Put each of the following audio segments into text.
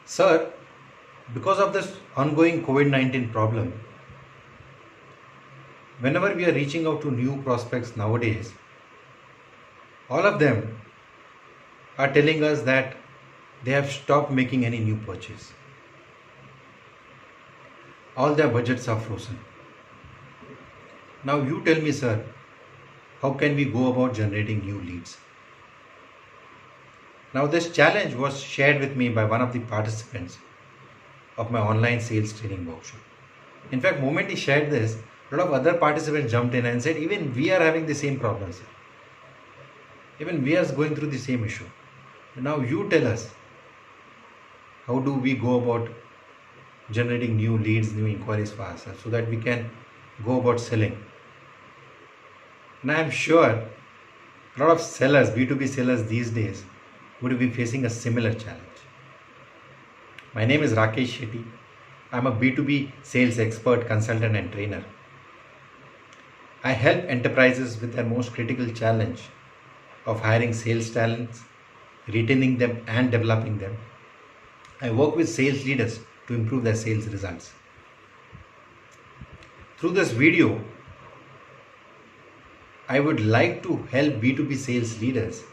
Sir, because of this ongoing COVID 19 problem, whenever we are reaching out to new prospects nowadays, all of them are telling us that they have stopped making any new purchase. All their budgets are frozen. Now, you tell me, sir, how can we go about generating new leads? Now, this challenge was shared with me by one of the participants of my online sales training workshop. In fact, moment he shared this, a lot of other participants jumped in and said, even we are having the same problem, sir. Even we are going through the same issue. Now you tell us, how do we go about generating new leads, new inquiries for ourselves so that we can go about selling? And I am sure a lot of sellers, B2B sellers these days, would be facing a similar challenge. My name is Rakesh Shetty. I am a B2B sales expert, consultant, and trainer. I help enterprises with their most critical challenge of hiring sales talents, retaining them, and developing them. I work with sales leaders to improve their sales results. Through this video, I would like to help B2B sales leaders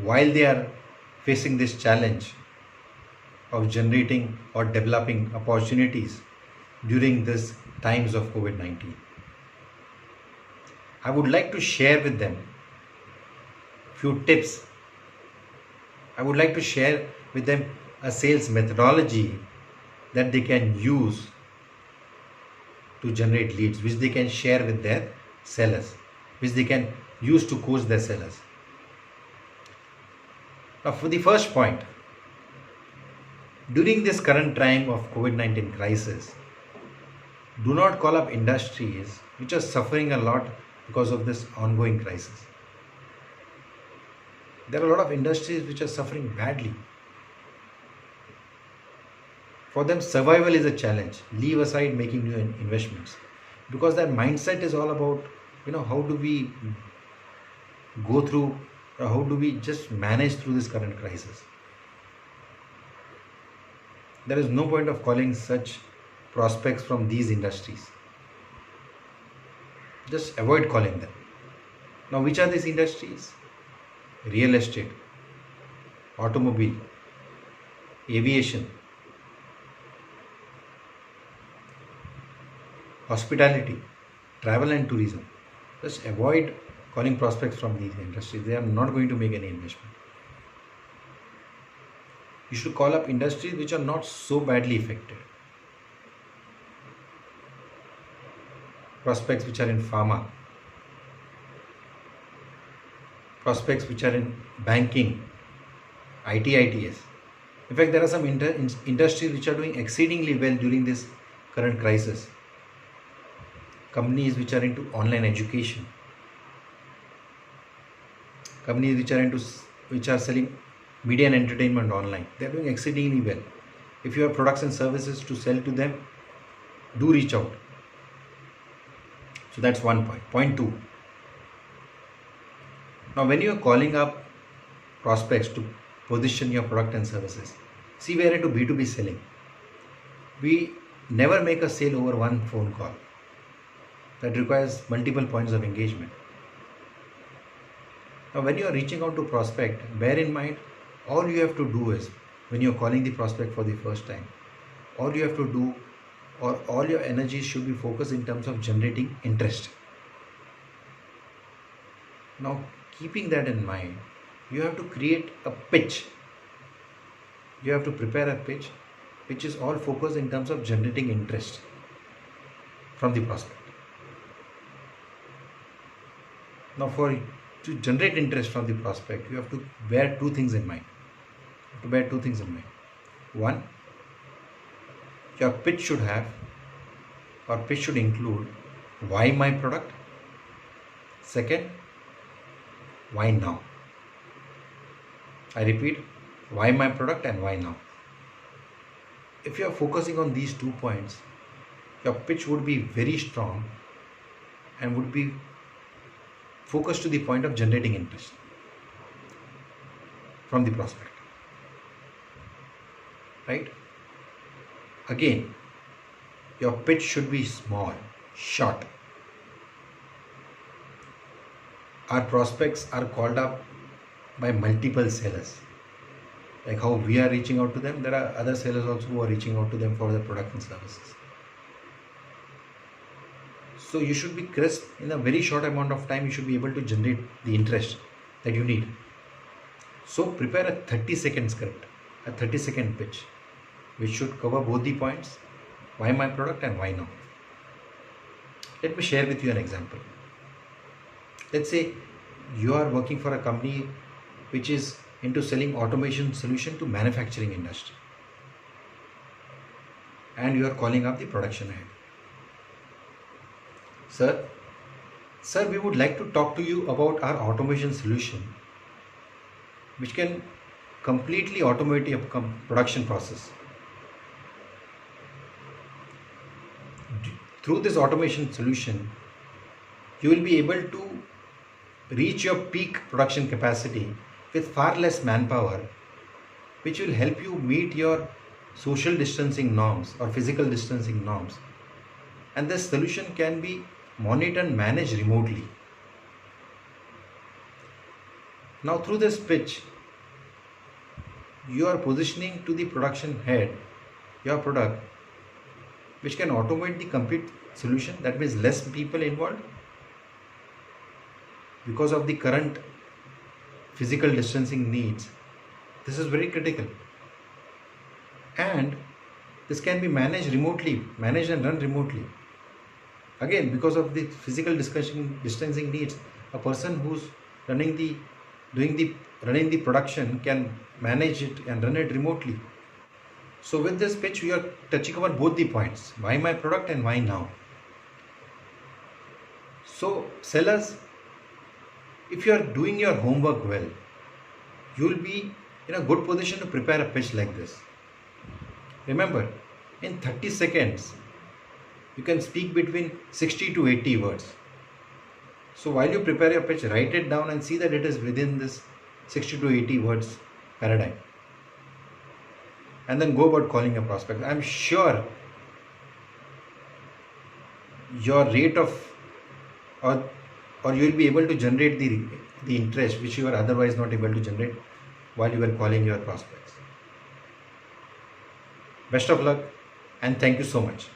while they are facing this challenge of generating or developing opportunities during this times of COVID 19. I would like to share with them few tips. I would like to share with them a sales methodology that they can use to generate leads, which they can share with their sellers, which they can use to coach their sellers. Now, for the first point, during this current time of COVID 19 crisis, do not call up industries which are suffering a lot because of this ongoing crisis. There are a lot of industries which are suffering badly. For them, survival is a challenge. Leave aside making new investments because their mindset is all about, how do we go through, or how do we just manage through this current crisis. There is no point of calling such prospects from these industries. Just avoid calling them. Now, which are these industries? Real estate, automobile, aviation, hospitality, travel and tourism. Just avoid calling prospects from these industries. They are not going to make any investment. You should call up industries which are not so badly affected. Prospects which are in pharma, prospects which are in banking, ITs. In fact, there are some industries which are doing exceedingly well during this current crisis. Companies which are into online education, companies which are selling media and entertainment online. They are doing exceedingly well. If you have products and services to sell to them, do reach out. So that's one point. Point two. Now, when you are calling up prospects to position your product and services, see, we are into B2B selling. We never make a sale over one phone call. That requires multiple points of engagement. Now, when you are reaching out to prospect, bear in mind, all you have to do is, when you are calling the prospect for the first time, all you have to do, or all your energy should be focused in terms of generating interest. Now, keeping that in mind, you have to create a pitch. You have to prepare a pitch which is all focused in terms of generating interest from the prospect. Now, to generate interest from the prospect, you have to bear two things in mind. One, your pitch should include why my product. Second, why now? I repeat, why my product and why now? If you are focusing on these 2 points, your pitch would be very strong and would be focused to the point of generating interest from the prospect. right? Again, your pitch should be small, short. Our prospects are called up by multiple sellers. Like how we are reaching out to them, there are other sellers also who are reaching out to them for their product and services. So you should be crisp. In a very short amount of time, you should be able to generate the interest that you need. So prepare a 30-second script, a 30-second pitch, which should cover both the points, why my product and why now. Let me share with you an example. Let's say you are working for a company which is into selling automation solution to manufacturing industry, and you are calling up the production head. Sir, we would like to talk to you about our automation solution which can completely automate your production process. Through this automation solution, you will be able to reach your peak production capacity with far less manpower, which will help you meet your social distancing norms or physical distancing norms. And this solution can be monitored and managed remotely. Now, through this pitch, you are positioning to the production head your product which can automate the complete solution. That means less people involved because of the current physical distancing needs. This is very critical, and this can be managed and run remotely. Again, because of the physical distancing needs, a person who's running the production can manage it and run it remotely. So with this pitch, we are touching upon both the points: why my product and why now. So sellers, if you are doing your homework well, you will be in a good position to prepare a pitch like this. Remember, in 30 seconds, you can speak between 60 to 80 words. So while you prepare your pitch, write it down and see that it is within this 60 to 80 words paradigm. And then go about calling a prospect. I'm sure your rate of or you will be able to generate the interest which you are otherwise not able to generate while you are calling your prospects. Best of luck and thank you so much.